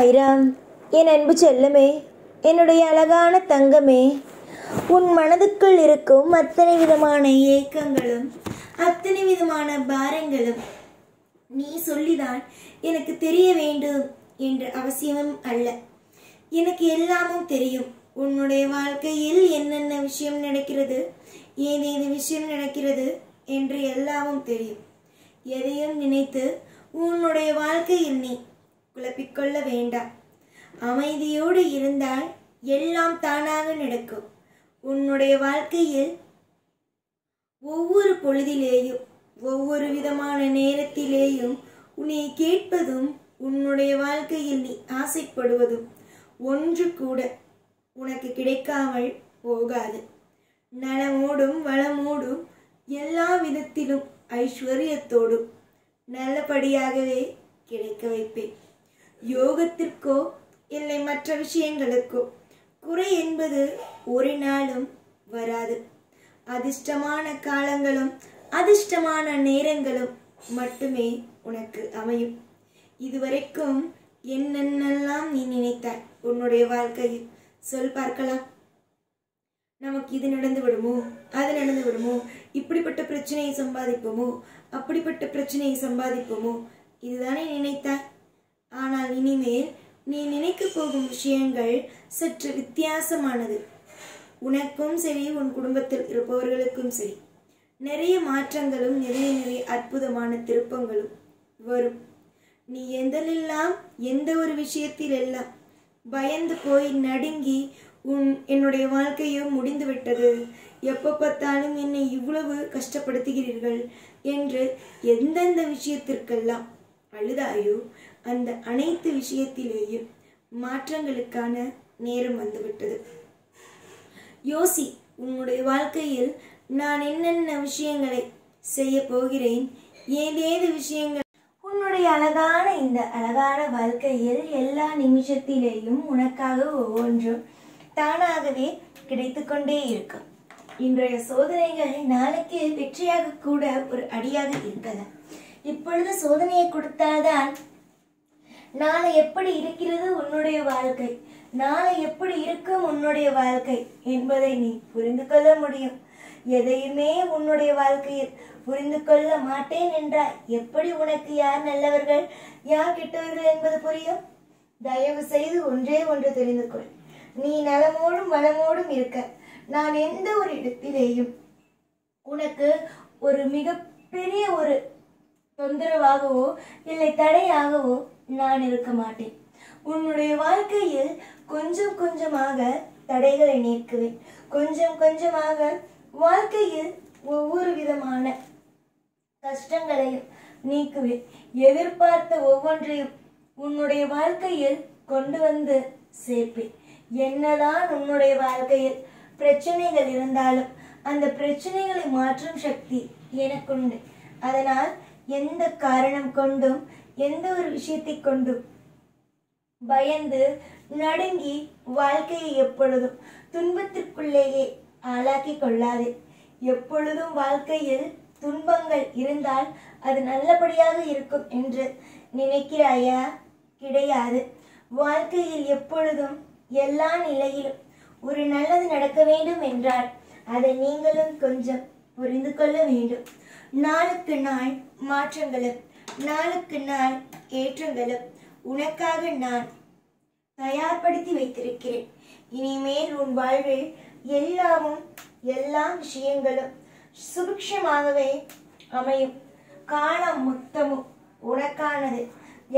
சாய்ராம். என் அன்பு செல்லமே, என்னுடைய அழகான தங்கமே, உன் மனதுக்குள் இருக்கும் அத்தனை விதமான ஏக்கங்களும் அத்தனை விதமான பாரங்களும் நீ சொல்லிதான் எனக்கு தெரிய வேண்டும் என்ற அவசியமும் அல்ல. எனக்கு எல்லாமும் தெரியும். உன்னுடைய வாழ்க்கையில் என்னென்ன விஷயம் நடக்கிறது, ஏதேது விஷயம் நடக்கிறது என்று எல்லாமும் தெரியும். எதையும் நினைத்து உன்னுடைய வாழ்க்கையில் நீ குழப்பிக்கொள்ள வேண்டாம். அமைதியோடு இருந்தால் எல்லாம் தானாக நடக்கும். உன்னுடைய வாழ்க்கையில் ஒவ்வொரு பொழுதிலேயும் ஒவ்வொரு விதமான நேரத்திலேயும் உன்னை கேட்பதும் உன்னுடைய வாழ்க்கையில் நீ ஆசைப்படுவதும் ஒன்று கூட உனக்கு கிடைக்காமல் போகாது. நலமோடும் வளமோடும் எல்லா விதத்திலும் ஐஸ்வர்யத்தோடும் நல்லபடியாகவே கிடைக்க வைப்பேன். யோகத்திற்கோ இல்லை மற்ற விஷயங்களுக்கோ குறை என்பது ஒரு நாளும் வராது. அதிர்ஷ்டமான காலங்களும் அதிர்ஷ்டமான நேரங்களும் மட்டுமே உனக்கு அமையும். இதுவரைக்கும் என்னென்னலாம் நீ நினைத்தாய் உன்னுடைய வாழ்க்கையில்? சொல் பார்க்கலாம். நமக்கு இது நடந்து விடுமோ, அது நடந்து விடுமோ, இப்படிப்பட்ட பிரச்சனையை சம்பாதிப்போமோ, அப்படிப்பட்ட பிரச்சனையை சம்பாதிப்போமோ, இதுதானே நினைத்தாய். ஆனால் இனிமேல் நீ நினைக்க போகும் விஷயங்கள் சற்று வித்தியாசமானது. உனக்கும் சரி, உன் குடும்பத்தில் இருப்பவர்களுக்கும் சரி, நிறைய மாற்றங்களும் நிறைய அற்புதமான திருப்பங்களும் வரும். நீ எந்த ஒரு விஷயத்தில் எல்லாம் பயந்து போய் நடுங்கி என்னுடைய வாழ்க்கையோ முடிந்து விட்டது, எப்போ பார்த்தாலும் என்னை இவ்வளவு கஷ்டப்படுத்துகிறீர்கள் என்று எந்தெந்த விஷயத்திற்கெல்லாம் அழுதாயோ அந்த அனைத்து விஷயத்திலேயும் மாற்றங்களுக்கான நேரம் வந்துவிட்டது. யோசி, உன்னுடைய வாழ்க்கையில் நான் என்னென்ன விஷயங்களை செய்ய போகிறேன், ஏதேது விஷயங்கள் உன்னுடைய அழகான இந்த அழகான வாழ்க்கையில் எல்லா நிமிஷத்திலேயும் உனக்காக ஒவ்வொன்றும் தானாகவே கிடைத்து கொண்டே இருக்கும். இன்றைய சோதனைகள் நாளைக்கு வெற்றியாக கூட ஒரு அடியாக இருக்கலாம். இப்பொழுது சோதனையை கொடுத்தால்தான் நாளை எப்படி இருக்கிறது உன்னுடைய வாழ்க்கை, நாளை எப்படி இருக்கும் உன்னுடைய வாழ்க்கை என்பதை நீ புரிந்து கொள்ள முடியும். எதையுமே உன்னுடைய வாழ்க்கையில் புரிந்து கொள்ள மாட்டேன் என்றால் எப்படி உனக்கு யார் நல்லவர்கள் யார் கெட்டவர்கள் என்பது புரியும்? தயவு செய்து ஒன்றே ஒன்று தெரிந்து கொள். நீ நலமோடும் வளமோடும் இருக்க நான் எந்த ஒரு இடத்திலேயும் உனக்கு ஒரு மிகப்பெரிய ஒரு தொந்தரவாகவோ இல்லை தடையாகவோ நான் இருக்க மாட்டேன். உன்னுடைய வாழ்க்கையில் கொஞ்சம் கொஞ்சமாக தடைகளை நீக்குவேன். கொஞ்சம் கொஞ்சமாக வாழ்க்கையில் ஒவ்வொரு விதமான கஷ்டங்களையும் நீக்குவேன். எதிர்பார்த்த ஒவ்வொன்றையும் உன்னுடைய வாழ்க்கையில் கொண்டு வந்து சேர்ப்பேன். என்னதான் உன்னுடைய வாழ்க்கையில் பிரச்சனைகள் இருந்தாலும் அந்த பிரச்சனைகளை மாற்றும் சக்தி எனக்குண்டு. அதனால் எந்த காரணம் கொண்டும் எந்த ஒரு விஷயத்தை கொண்டும் பயந்து நடுங்கி வாழ்க்கையை எப்பொழுதும் துன்பத்திற்குள்ளேயே ஆளாக்கி கொள்ளாதே. எப்பொழுதும் வாழ்க்கையில் துன்பங்கள் இருந்தால் அது நல்லபடியாக இருக்கும் என்று நினைக்கிறாயா? கிடையாது. வாழ்க்கையில் எப்பொழுதும் எல்லா நிலையிலும் ஒரு நல்லது நடக்க வேண்டும் என்றால் அதை நீங்களும் கொஞ்சம் புரிந்து கொள்ள வேண்டும். நாளுக்கு நாள் மாற்றங்களும் நாளுக்கு நாள் ஏற்றங்களும் உனக்காக நான் தயார்படுத்தி வைத்திருக்கிறேன். இனிமேல் உன் வாழ்வில் எல்லா விஷயங்களும் சுபிக்ஷமாகவே அமையும். காலம் மொத்தமும் உனக்கானது.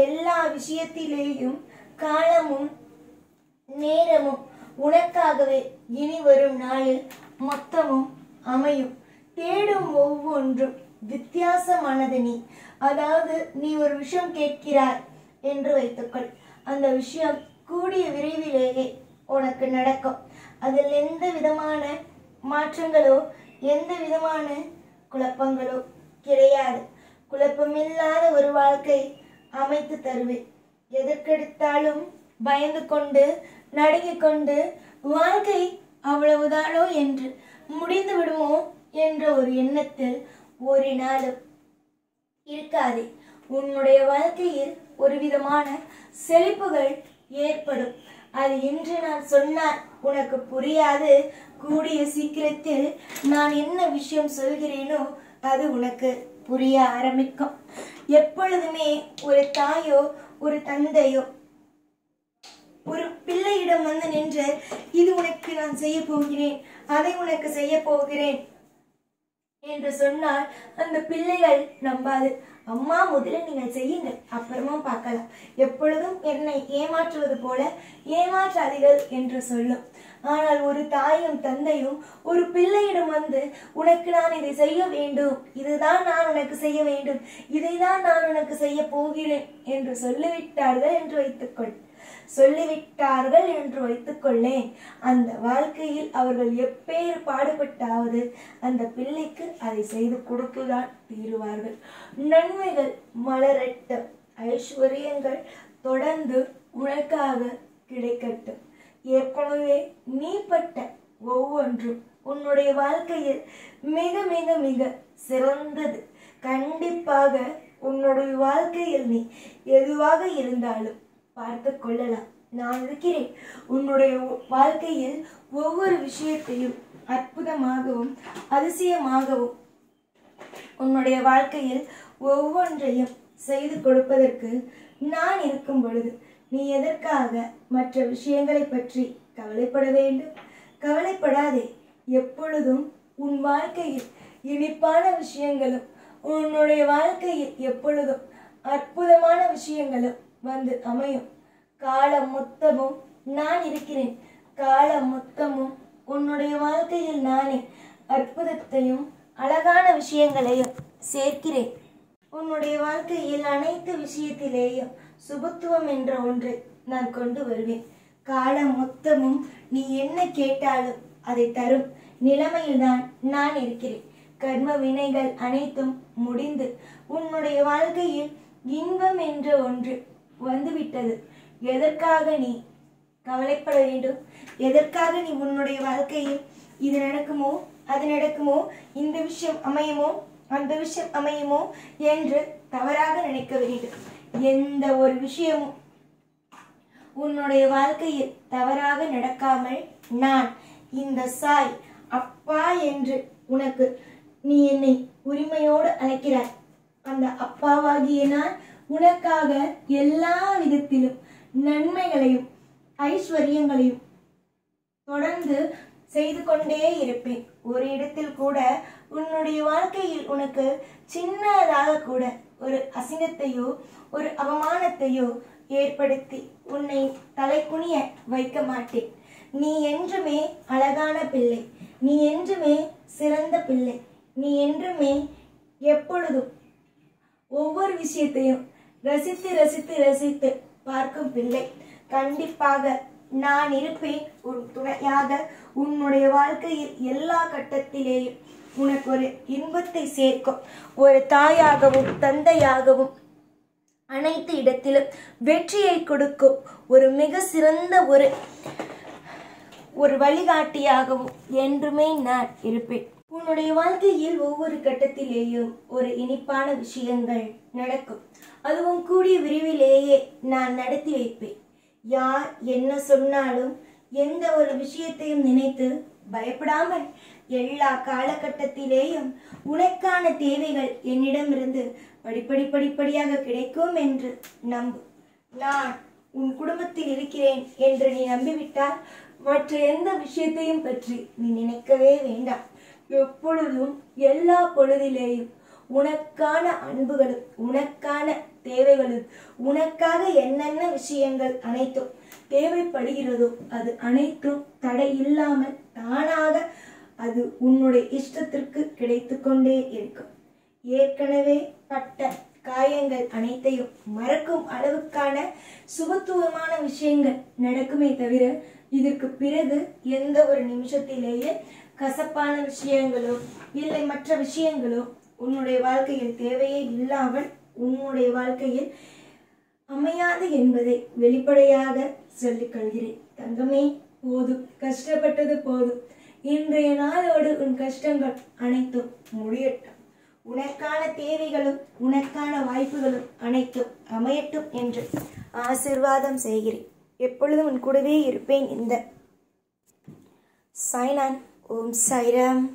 எல்லா விஷயத்திலேயும் காலமும் நேரமும் உனக்காகவே இனி வரும் நாளில் மொத்தமும் அமையும். தேடும் ஒவ்வொன்றும் வித்தியாசமானது. அதாவது நீ ஒரு விஷயம் கேட்கிறாய் என்று வைத்துக்கொள். அந்த விஷயம் கூடிய விரைவிலேயே உனக்கு நடக்கும். அதில் எந்த விதமான மாற்றங்களோ எந்த விதமான குழப்பங்களோ கிடையாது. குழப்பமில்லாத ஒரு வாழ்க்கை அமைத்து தருவேன். எதற்கெடுத்தாலும் பயந்து கொண்டு நடுங்கிக் கொண்டு வாழ்க்கை அவ்வளவுதானோ என்று முடிந்து விடுமோ என்ற ஒரு எண்ணத்தில் ஒரு நாளும் இருக்காதே. உன்னுடைய வாழ்க்கையில் ஒரு விதமான செழிப்புகள் ஏற்படும். அது இன்று நான் சொன்னால் உனக்கு புரியாது. கூடிய சீக்கிரத்தில் நான் என்ன விஷயம் சொல்கிறேனோ அது உனக்கு புரிய ஆரம்பிக்கும். எப்பொழுதுமே ஒரு தாயோ ஒரு தந்தையோ ஒரு பிள்ளையிடம் வந்து நின்று இது உனக்கு நான் செய்ய போகிறேன், அதை உனக்கு செய்ய போகிறேன் என்று சொன்னால் அந்த பிள்ளைகள் நம்பாது. அம்மா முதல்ல நீங்கள் செய்யுங்கள், அப்புறமா பார்க்கலாம். எப்பொழுதும் என்னை ஏமாற்றுவது போல ஏமாற்றாதீர்கள் என்று சொல்லும். ஆனால் ஒரு தாயும் தந்தையும் ஒரு பிள்ளையிடம் வந்து உனக்கு நான் இதை செய்ய வேண்டும், இதுதான் நான் உனக்கு செய்ய வேண்டும், இதைதான் நான் உனக்கு செய்ய போகிறேன் என்று சொல்லிவிட்டார்கள் என்று வைத்துக்கொள்ளேன். அந்த வாழ்க்கையில் அவர்கள் எப்பேறு பாடுபட்டாவது அந்த பிள்ளைக்கு அதை செய்து கொடுத்துதான் தீருவார்கள். நன்மைகள் மலரட்டும், ஐஸ்வர்யங்கள் தொடர்ந்து உனக்காக கிடைக்கட்டும். ஏற்கனவே நீ பட்ட ஒவ்வொன்றும் உன்னுடைய வாழ்க்கையில் மிக மிக மிக சிறந்தது. கண்டிப்பாக உன்னுடைய வாழ்க்கையில் நீ எதுவாக இருந்தாலும் பார்த்து கொள்ளலாம். நான் இருக்கிறேன். உன்னுடைய வாழ்க்கையில் ஒவ்வொரு விஷயத்தையும் அற்புதமாகவும் அதிசயமாகவும் உன்னுடைய வாழ்க்கையில் ஒவ்வொன்றையும் செய்து கொடுப்பதற்கு நான் இருக்கும் பொழுது நீ எதற்காக மற்ற விஷயங்களை பற்றி கவலைப்பட வேண்டும்? கவலைப்படாதே. எப்பொழுதும் உன் வாழ்க்கையில் இனிப்பான விஷயங்களும் உன்னுடைய வாழ்க்கையில் எப்பொழுதும் அற்புதமான விஷயங்களும் வந்து அமையும். காலம் மொத்தமும் நான் இருக்கிறேன். காலம் மொத்தமும் உன்னுடைய வாழ்க்கையில் நானே அற்புதத்தையும் அழகான விஷயங்களையும் சேர்க்கிறேன். உன்னுடைய வாழ்க்கையில் அனைத்து விஷயத்திலேயும் சுபத்துவம் என்ற ஒன்றை நான் கொண்டு வருவேன். காலம் மொத்தமும் நீ என்ன கேட்டாலும் அதை தரும் நிலைமையில்தான் நான் இருக்கிறேன். கர்ம வினைகள் அனைத்தும் முடிந்து உன்னுடைய வாழ்க்கையில் இன்பம் என்ற ஒன்று வந்துவிட்டது. எதற்காக நீ கவலைப்பட வேண்டும்? எதற்காக நீ உன்னுடைய வாழ்க்கையில் இது நடக்குமோ அது நடக்குமோ, இந்த விஷயம் அமையுமோ அந்த விஷயம் அமையுமோ என்று தவறாக நினைக்க வேண்டும்? எந்த ஒரு விஷயமும் உன்னுடைய வாழ்க்கையில் தவறாக நடக்காமல் நான் இந்த சாய் அப்பா என்று உனக்கு நீ என்னை உரிமையோடு அழைக்கிறாய். அந்த அப்பாவாகிய நான் உனக்காக எல்லா விதத்திலும் நன்மைகளையும் ஐஸ்வர்யங்களையும் தொடர்ந்து செய்து கொண்டே இருப்பேன். ஒரு இடத்தில் கூட உன்னுடைய வாழ்க்கையில் உனக்கு சின்னதாக கூட ஒரு அசிங்கத்தையோ ஒரு அவமானத்தையோ ஏற்படுத்தி உன்னை தலை குனிய வைக்க மாட்டேன். நீ என்றுமே அழகான பிள்ளை, நீ என்றுமே சிறந்த பிள்ளை, நீ என்றுமே எப்பொழுதும் ஒவ்வொரு விஷயத்தையும் ரசித்து ரசித்து ரசித்து பார்க்கும் பிள்ளை. கண்டிப்பாக நான் இருப்பேன் உன் துணையாக. உன்னுடைய வாழ்க்கையில் எல்லா கட்டத்திலேயும் உனக்கு ஒரு இன்பத்தை சேர்க்கும் ஒரு தாயாகவும் தந்தையாகவும் அனைத்து இடத்திலும் வெற்றியை கொடுக்கும் ஒரு மிக சிறந்த ஒரு வழிகாட்டியாகவும் என்றுமே நான் இருப்பேன். உன்னுடைய வாழ்க்கையில் ஒவ்வொரு கட்டத்திலேயும் ஒரு இனிப்பான விஷயங்கள் நடக்கும். அதுவும் கூடிய விரைவிலேயே நான் நடத்தி வைப்பேன். யார் என்ன சொன்னாலும் எந்த ஒரு விஷயத்தையும் நினைத்து பயப்படாமல் எல்லா காலகட்டத்திலேயும் உனக்கான தேவைகள் என்னிடமிருந்து படிப்படியாக கிடைக்கும் என்று நம்பு. நான் உன் குடும்பத்தில் இருக்கிறேன் என்று நீ நம்பிவிட்டால் மற்ற எந்த விஷயத்தையும் பற்றி நீ நினைக்கவே வேண்டாம். எப்பொழுதும் எல்லா பொழுதிலேயும் உனக்கான அன்புகளும் உனக்கான தேவைகளும் உனக்காக என்னென்ன விஷயங்கள் அனைத்தும் தேவைப்படுகிறதோ அது அனைத்தும் தடை இல்லாமல் தானாக அது உன்னுடைய இஷ்டத்திற்கு கிடைத்து கொண்டே இருக்கும். ஏற்கனவே பட்ட காயங்கள் அனைத்தையும் மறக்கும் அளவுக்கான சுபத்துவமான விஷயங்கள் நடக்குமே தவிர இதற்கு பிறகு எந்த ஒரு நிமிஷத்திலேயே கசப்பான விஷயங்களோ இல்லை மற்ற விஷயங்களோ உன்னுடைய வாழ்க்கையில் தேவையே இல்லாமல் உன்னுடைய வாழ்க்கையில் அமையாது என்பதை வெளிப்படையாக சொல்லிக் கொள்கிறேன். தங்கமே, போதும், கஷ்டப்பட்டது போதும். இன்றைய நாளோடு உன் கஷ்டங்கள் அனைத்தும் முடியட்டும். உனக்கான தேவைகளும் உனக்கான வாய்ப்புகளும் அனைத்தும் அமையட்டும் என்று ஆசீர்வாதம் செய்கிறேன். எப்பொழுதும் உன் கூடவே இருப்பேன். இந்த சாய்நான். ஓம் சாய்ராம்.